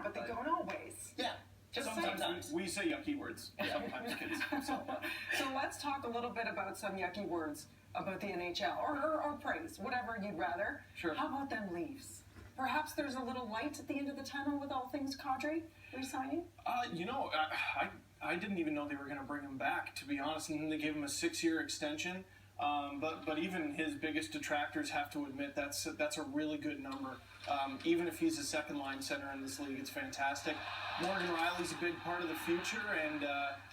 but they don't always. Yeah. Just sometimes. We say yucky words. Sometimes kids. So let's talk a little bit about some yucky words about the NHL, or praise, whatever you'd rather. Sure. How about them Leafs? Perhaps there's a little light at the end of the tunnel with all things Kadri resigning? I didn't even know they were going to bring him back, to be honest, and then they gave him a 6-year extension. But even his biggest detractors have to admit that's a really good number. Even if he's a second-line center in this league, it's fantastic. Morgan Rielly's a big part of the future, and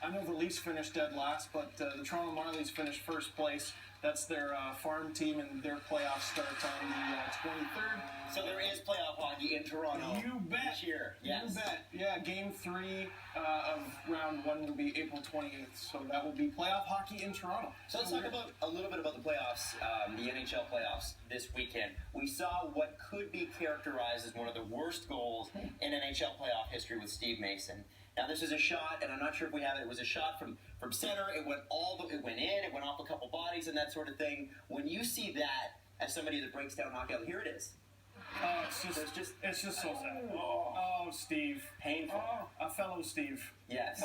I know the Leafs finished dead last, but the Toronto Marlies finished first place. That's their farm team, and their playoffs start on the 23rd. So there is playoff hockey in Toronto. You bet. This year. Yes. You bet. Yeah, Game 3 of Round 1 will be April 28th, so that will be playoff hockey in Toronto. So let's talk about a little bit about the playoffs, the NHL playoffs this weekend. We saw what could be characterized as one of the worst goals in NHL playoff history with Steve Mason. Now this is a shot, and I'm not sure if we have it. It was a shot from center. It went in. It went off a couple bodies and that sort of thing. When you see that as somebody that breaks down knockout, here it is. Oh, it's just so sad. Oh, Steve. Painful. A fellow Steve. Yes.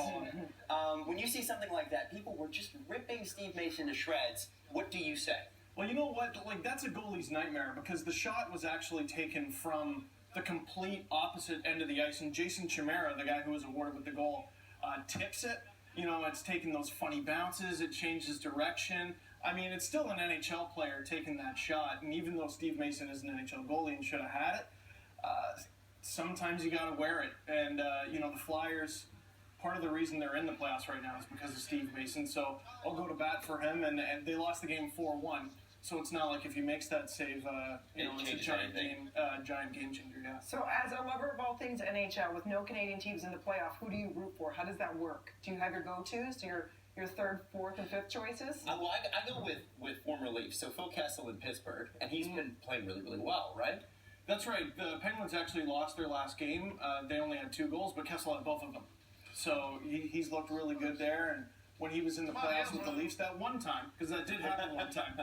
When you see something like that, people were just ripping Steve Mason to shreds. What do you say? Well, you know what? Like, that's a goalie's nightmare, because the shot was actually taken from the complete opposite end of the ice, and Jason Chimera, the guy who was awarded with the goal, tips it. You know, it's taking those funny bounces. It changes direction. I mean, it's still an NHL player taking that shot, and even though Steve Mason is an NHL goalie and should have had it, sometimes you got to wear it. And, the Flyers, part of the reason they're in the playoffs right now is because of Steve Mason, so I'll go to bat for him, and they lost the game 4-1. So it's not like if he makes that save, it's a giant game changer, yeah. So as a lover of all things NHL, with no Canadian teams in the playoff, who do you root for? How does that work? Do you have your go-tos, your third, fourth, and fifth choices? Well, I go with former Leafs, so Phil Kessel in Pittsburgh, and he's been playing really, really well, right? That's right. The Penguins actually lost their last game. They only had 2 goals, but Kessel had both of them. So he's looked really good there, and when he was in the playoffs with the Leafs that one time, because that did happen one time,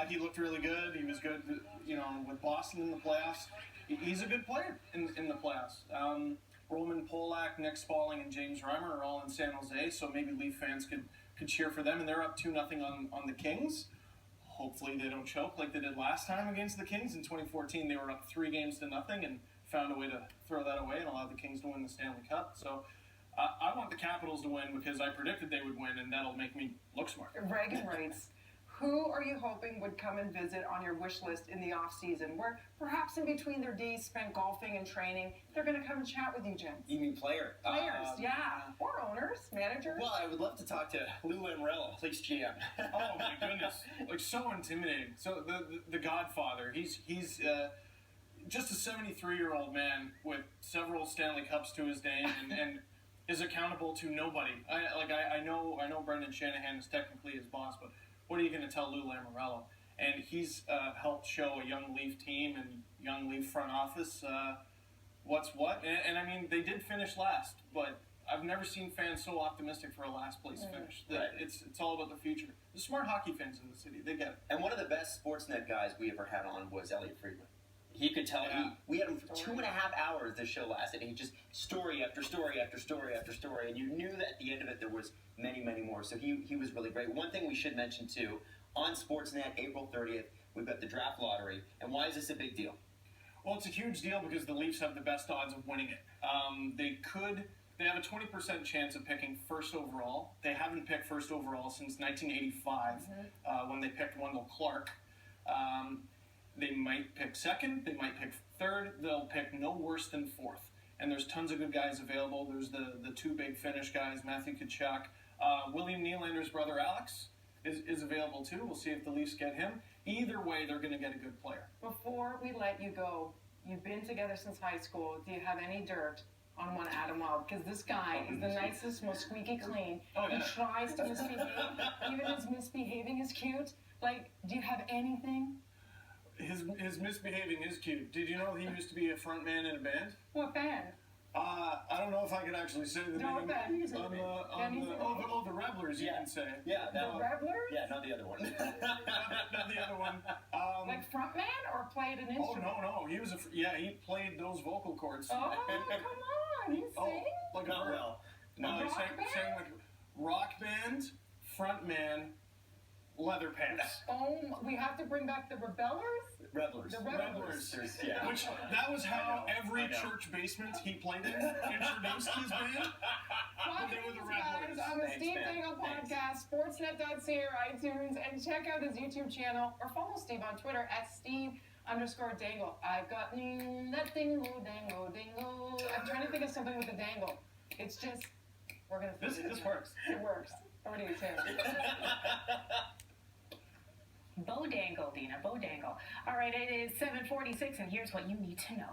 he looked really good. He was good, with Boston in the playoffs. He's a good player in the playoffs. Roman Polak, Nick Spaulding, and James Reimer are all in San Jose, so maybe Leaf fans could cheer for them, and they're up 2-0 on the Kings. Hopefully they don't choke like they did last time against the Kings. In 2014, they were up 3-0 and found a way to throw that away and allow the Kings to win the Stanley Cup. So I want the Capitals to win because I predicted they would win, and that'll make me look smart. Reagan writes, who are you hoping would come and visit on your wish list in the off-season, where perhaps in between their days spent golfing and training, they're going to come and chat with you, gents? You mean players, yeah. Or owners, managers. Well, I would love to talk to Lou Lamoriello, Leafs GM. Oh, my goodness. Like, so intimidating. So the Godfather, he's just a 73-year-old man with several Stanley Cups to his name, and is accountable to nobody. I know Brendan Shanahan is technically his boss, but what are you going to tell Lou Lamoriello? And he's helped show a young Leaf team and young Leaf front office what's what. And I mean, they did finish last, but I've never seen fans so optimistic for a last place finish. Right. It's all about the future. The smart hockey fans in the city, they get it. And one of the best Sportsnet guys we ever had on was Elliot Friedman. He could tell. Yeah. We had him for 2.5 hours. This show lasted, and he just story after story after story after story, and you knew that at the end of it there was many, many more. So he was really great. One thing we should mention too, on Sportsnet, April 30th, we've got the draft lottery. And why is this a big deal? Well, it's a huge deal because the Leafs have the best odds of winning it. They have a 20% chance of picking first overall. They haven't picked first overall since 1985, when they picked Wendell Clark. They might pick second, they might pick third, they'll pick no worse than fourth. And there's tons of good guys available. There's the 2 big Finnish guys, Matthew Tkachuk. William Nylander's brother Alex is available too. We'll see if the Leafs get him. Either way, they're going to get a good player. Before we let you go, you've been together since high school. Do you have any dirt on one Adam Love? Because this guy is the nicest, most squeaky clean. He tries to misbehave. Even his misbehaving is cute. Like, do you have anything? His misbehaving is cute. Did you know he used to be a front man in a band? What band? I don't know if I could actually say the No, name. that is it. The Revelers, you can say. Yeah, The Revelers? Yeah, not the other one. Not the other one. Like frontman or played an Oh instrument? no, he was he played those vocal cords. Oh, come on, you sing? Like Not well. No, he rock sang like rock band, frontman, leather pants. Oh, we have to bring back the Rebellers? Revelers. The Revelers. Yeah. Which that was how I every know. church basement he played in introduced his band. Follow They were the these guys Revelers. on the Thanks, Steve man. Dangle Thanks. podcast, sportsnet.ca or iTunes, and check out his YouTube channel or follow Steve on Twitter at Steve_Dangle. I've got that dingle, dangle, dingle. I'm trying to think of something with the dangle. It's just, we're going to This works. It works. Over to you, Tim. Bo Dangle, Dina, Bo Dangle. All right, it is 7:46, and here's what you need to know.